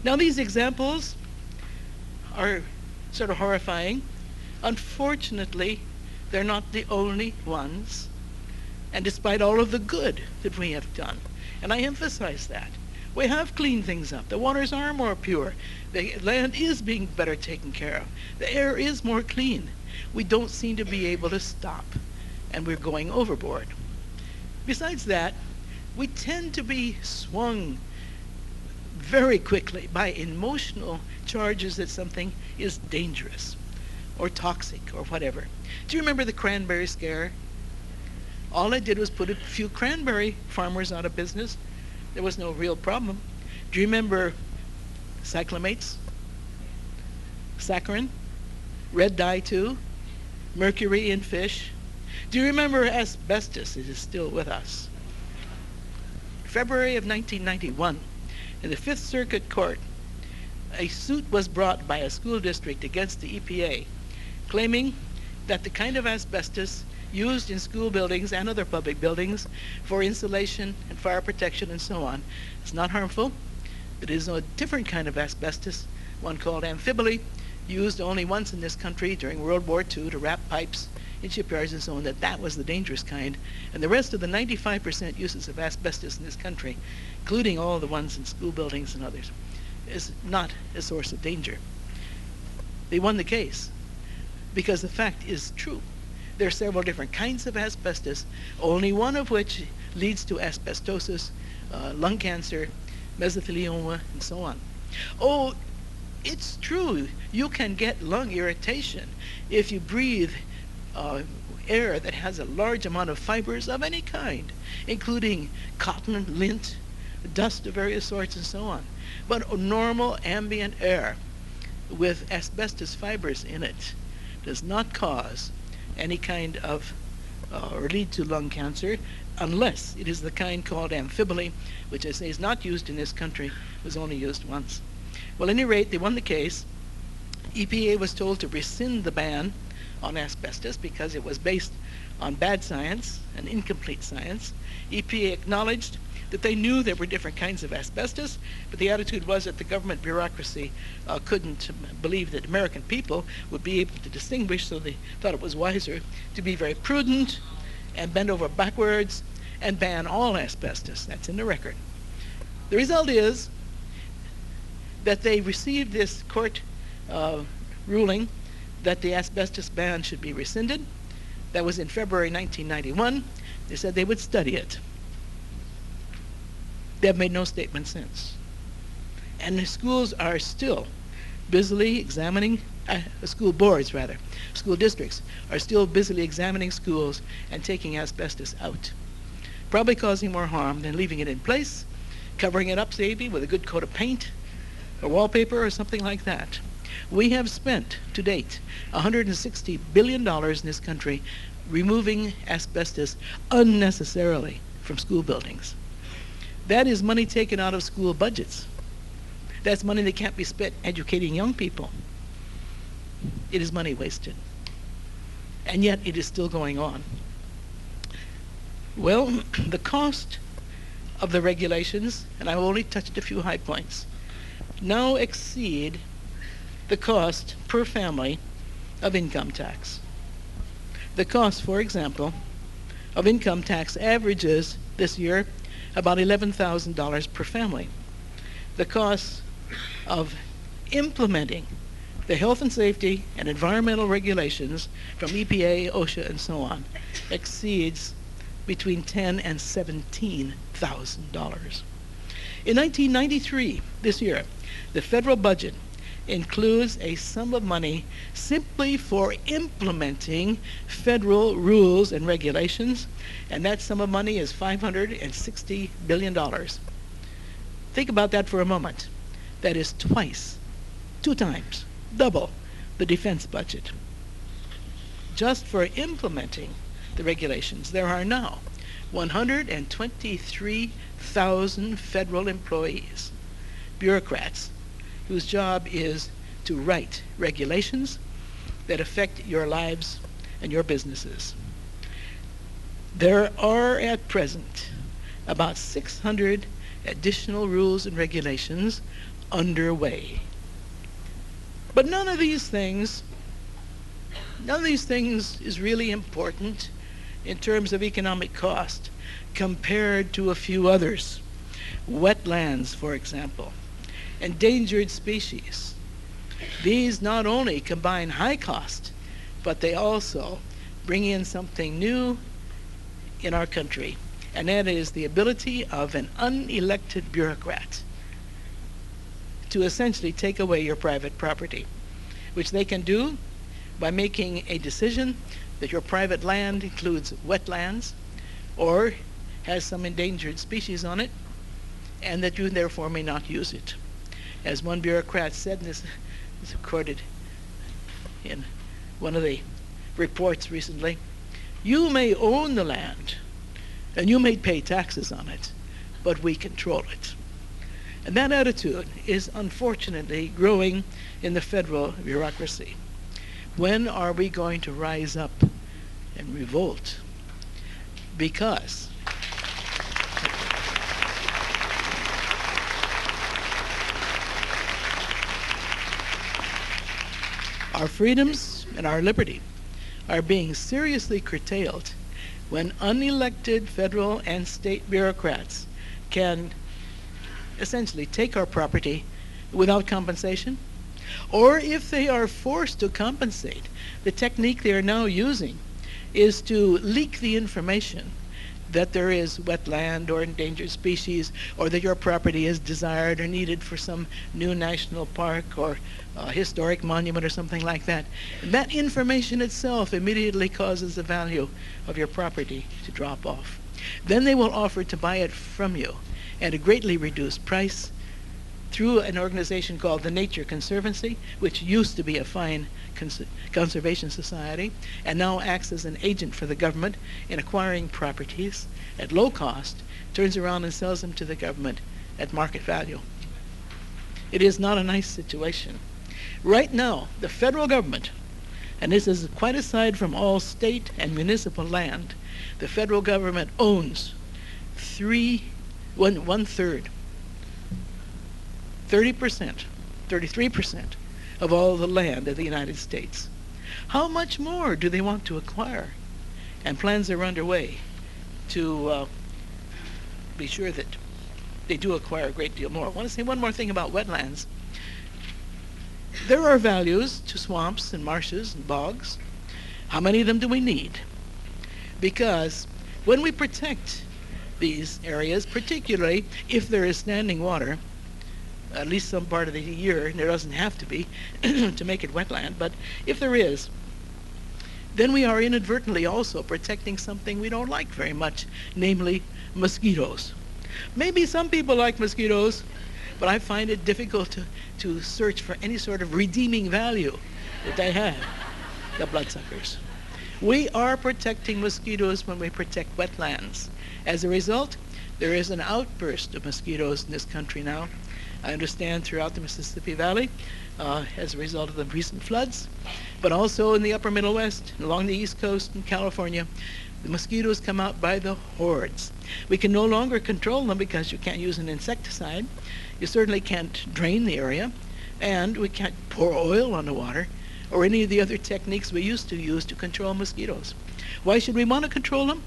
Now these examples are sort of horrifying. Unfortunately, they're not the only ones. And despite all of the good that we have done, and I emphasize that, we have cleaned things up. The waters are more pure. The land is being better taken care of. The air is more clean. We don't seem to be able to stop, and we're going overboard. Besides that, we tend to be swung very quickly by emotional charges that something is dangerous or toxic or whatever. Do you remember the cranberry scare? All it did was put a few cranberry farmers out of business. There was no real problem. Do you remember cyclamates, saccharin, red dye 2, mercury in fish? Do you remember asbestos? It is still with us. February of 1991, in the Fifth Circuit Court, a suit was brought by a school district against the EPA, claiming that the kind of asbestos used in school buildings and other public buildings for insulation and fire protection and so on is not harmful. It is a different kind of asbestos, one called amphibole, used only once in this country during World War II to wrap pipes in shipyards and so on, that was the dangerous kind. And the rest of the 95% uses of asbestos in this country, including all the ones in school buildings and others, is not a source of danger. They won the case because the fact is true. There are several different kinds of asbestos, only one of which leads to asbestosis, lung cancer, mesothelioma, and so on. Oh, it's true. You can get lung irritation if you breathe air that has a large amount of fibers of any kind, including cotton, lint, dust of various sorts, and so on. But normal ambient air with asbestos fibers in it does not cause any kind of or lead to lung cancer, unless it is the kind called amphibole, which I say is not used in this country, was only used once. Well, at any rate, they won the case. EPA was told to rescind the ban on asbestos because it was based on bad science and incomplete science. EPA acknowledged that they knew there were different kinds of asbestos, but the attitude was that the government bureaucracy couldn't believe that American people would be able to distinguish, so they thought it was wiser to be very prudent and bend over backwards and ban all asbestos. That's in the record. The result is that they received this court ruling that the asbestos ban should be rescinded. That was in February 1991. They said they would study it. They have made no statement since. And the schools are still busily examining, school boards rather, school districts are still busily examining schools and taking asbestos out. Probably causing more harm than leaving it in place, covering it up maybe with a good coat of paint or wallpaper or something like that. We have spent to date $160 billion in this country removing asbestos unnecessarily from school buildings. That is money taken out of school budgets. That's money that can't be spent educating young people. It is money wasted. And yet it is still going on. Well, the cost of the regulations, and I've only touched a few high points, now exceed the cost per family of income tax. The cost, for example, of income tax averages this year about $11,000 per family. The cost of implementing the health and safety and environmental regulations from EPA, OSHA, and so on exceeds between $10,000 and $17,000. In 1993, this year, the federal budget includes a sum of money simply for implementing federal rules and regulations, and that sum of money is $560 billion. Think about that for a moment. That is twice, 2 times, double the defense budget. Just for implementing the regulations, there are now 123,000 federal employees, bureaucrats, whose job is to write regulations that affect your lives and your businesses. There are at present about 600 additional rules and regulations underway. But none of these things is really important in terms of economic cost compared to a few others. Wetlands, for example, endangered species. These not only combine high cost, but they also bring in something new in our country, and that is the ability of an unelected bureaucrat to essentially take away your private property, which they can do by making a decision that your private land includes wetlands or has some endangered species on it, and that you therefore may not use it. As one bureaucrat said, and this is recorded in one of the reports recently, you may own the land and you may pay taxes on it, but we control it. And that attitude is unfortunately growing in the federal bureaucracy. When are we going to rise up and revolt? Because our freedoms and our liberty are being seriously curtailed when unelected federal and state bureaucrats can essentially take our property without compensation, or if they are forced to compensate, the technique they are now using is to leak the information that there is wetland or endangered species, or that your property is desired or needed for some new national park or historic monument or something like that. And that information itself immediately causes the value of your property to drop off. Then they will offer to buy it from you at a greatly reduced price through an organization called the Nature Conservancy, which used to be a fine conservation society and now acts as an agent for the government in acquiring properties at low cost, turns around and sells them to the government at market value. It is not a nice situation. Right now, the federal government, and this is quite aside from all state and municipal land, the federal government owns one third, 30%, 33% of all the land of the United States. How much more do they want to acquire? And plans are underway to be sure that they do acquire a great deal more. I want to say one more thing about wetlands. There are values to swamps and marshes and bogs. How many of them do we need? Because when we protect these areas, particularly if there is standing water, at least some part of the year, and there doesn't have to be to make it wetland, but if there is, then we are inadvertently also protecting something we don't like very much, namely mosquitoes. Maybe some people like mosquitoes, but I find it difficult to search for any sort of redeeming value that they have, the bloodsuckers. We are protecting mosquitoes when we protect wetlands. As a result, there is an outburst of mosquitoes in this country now. I understand throughout the Mississippi Valley as a result of the recent floods, but also in the upper Middle West, along the East Coast in California, the mosquitoes come out by the hordes. We can no longer control them because you can't use an insecticide. You certainly can't drain the area, and we can't pour oil on the water or any of the other techniques we used to use to control mosquitoes. Why should we want to control them?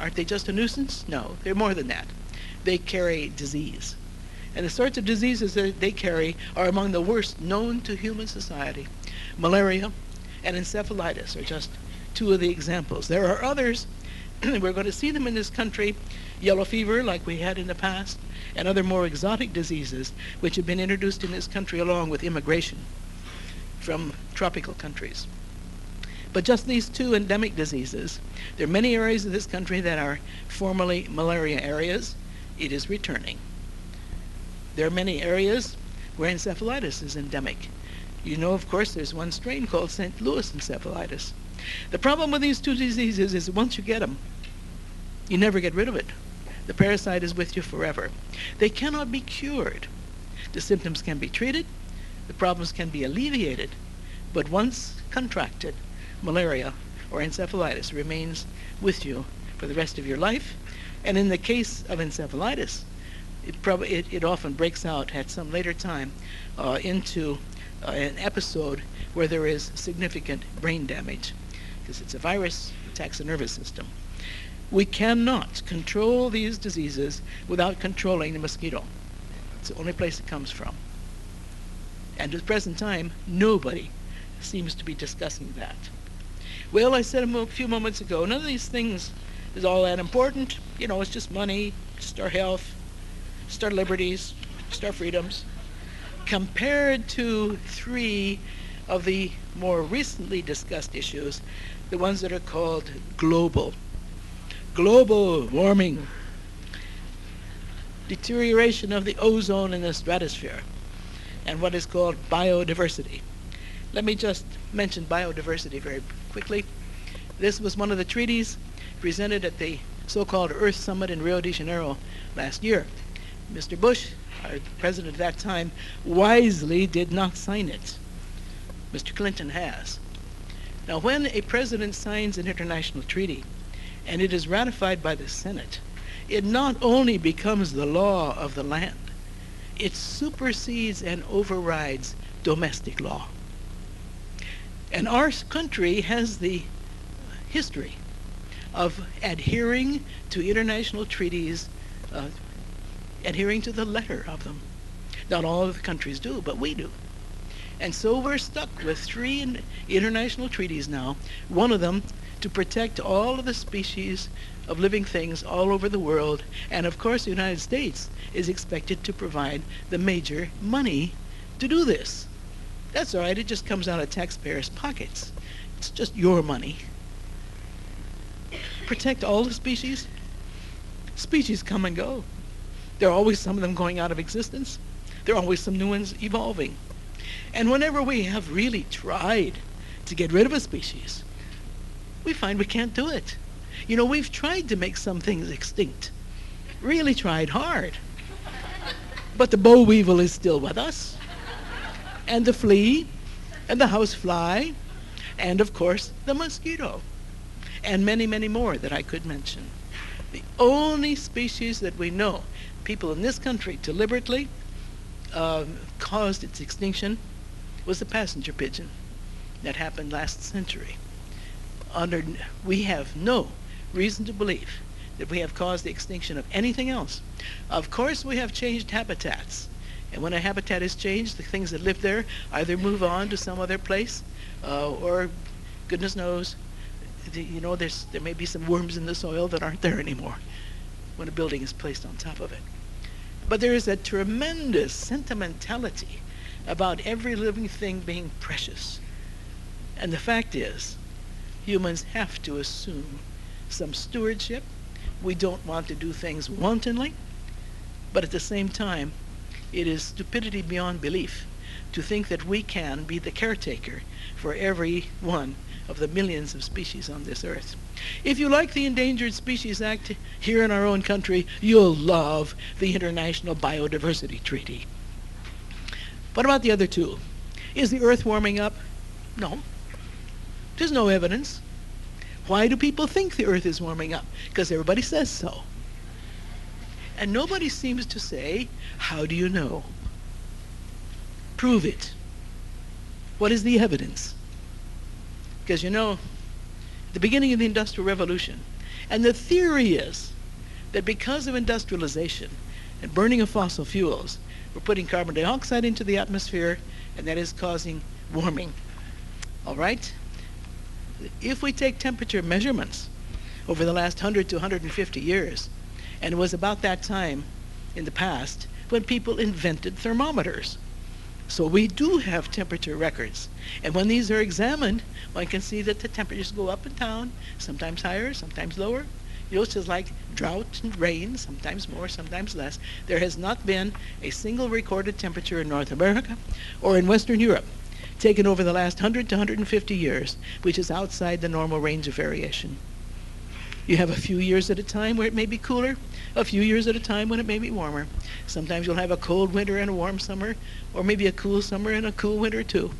Aren't they just a nuisance? No, they're more than that. They carry disease. And the sorts of diseases that they carry are among the worst known to human society. Malaria and encephalitis are just two of the examples. There are others. We're going to see them in this country. Yellow fever, like we had in the past, and other more exotic diseases which have been introduced in this country along with immigration from tropical countries. But just these two endemic diseases, there are many areas of this country that are formerly malaria areas. It is returning. There are many areas where encephalitis is endemic. You know, of course, there's one strain called St. Louis encephalitis. The problem with these two diseases is once you get them, you never get rid of it. The parasite is with you forever. They cannot be cured. The symptoms can be treated, the problems can be alleviated, but once contracted, malaria or encephalitis remains with you for the rest of your life. And in the case of encephalitis, it often breaks out at some later time into an episode where there is significant brain damage, because it's a virus, attacks the nervous system. We cannot control these diseases without controlling the mosquito. It's the only place it comes from. And at the present time, nobody seems to be discussing that. Well, I said a few moments ago, none of these things is all that important. You know, it's just money, just our health, just our liberties, just our freedoms. Compared to three of the more recently discussed issues, the ones that are called global warming, deterioration of the ozone in the stratosphere, and what is called biodiversity. Let me just mention biodiversity very quickly. This was one of the treaties presented at the so-called Earth Summit in Rio de Janeiro last year. Mr. Bush, our president at that time, wisely did not sign it. Mr. Clinton has. Now, when a president signs an international treaty and it is ratified by the Senate, it not only becomes the law of the land, it supersedes and overrides domestic law. And our country has the history of adhering to international treaties, adhering to the letter of them. Not all of the countries do, but we do. And so we're stuck with three international treaties now, one of them to protect all of the species of living things all over the world. And of course, the United States is expected to provide the major money to do this. That's all right, it just comes out of taxpayers' pockets. It's just your money. Protect all the species. Species come and go. There are always some of them going out of existence. There are always some new ones evolving. And whenever we have really tried to get rid of a species, we find we can't do it. You know, we've tried to make some things extinct. Really tried hard. But the boll weevil is still with us. And the flea, and the housefly, and of course the mosquito, and many, many more that I could mention. The only species that we know people in this country deliberately caused its extinction was the passenger pigeon. That happened last century. We have no reason to believe that we have caused the extinction of anything else. Of course, we have changed habitats. And when a habitat is changed, the things that live there either move on to some other place, or goodness knows, there may be some worms in the soil that aren't there anymore when a building is placed on top of it. But there is a tremendous sentimentality about every living thing being precious. And the fact is, humans have to assume some stewardship. We don't want to do things wantonly, but at the same time, it is stupidity beyond belief to think that we can be the caretaker for every one of the millions of species on this earth. If you like the Endangered Species Act here in our own country, you'll love the International Biodiversity Treaty. What about the other two? Is the earth warming up? No. There's no evidence. Why do people think the earth is warming up? Because everybody says so. And nobody seems to say, how do you know? Prove it. What is the evidence? Because the beginning of the Industrial Revolution, and the theory is that because of industrialization and burning of fossil fuels, we're putting carbon dioxide into the atmosphere, and that is causing warming. All right? If we take temperature measurements over the last 100 to 150 years, and it was about that time in the past when people invented thermometers. So we do have temperature records. And when these are examined, one can see that the temperatures go up and down, sometimes higher, sometimes lower. It's just like drought and rain, sometimes more, sometimes less. There has not been a single recorded temperature in North America or in Western Europe taken over the last 100 to 150 years, which is outside the normal range of variation. You have a few years at a time where it may be cooler, a few years at a time when it may be warmer. Sometimes you'll have a cold winter and a warm summer, or maybe a cool summer and a cool winter too.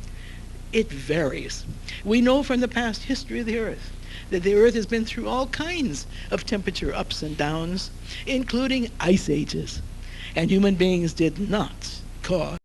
It varies. We know from the past history of the earth that the earth has been through all kinds of temperature ups and downs, including ice ages. and human beings did not cause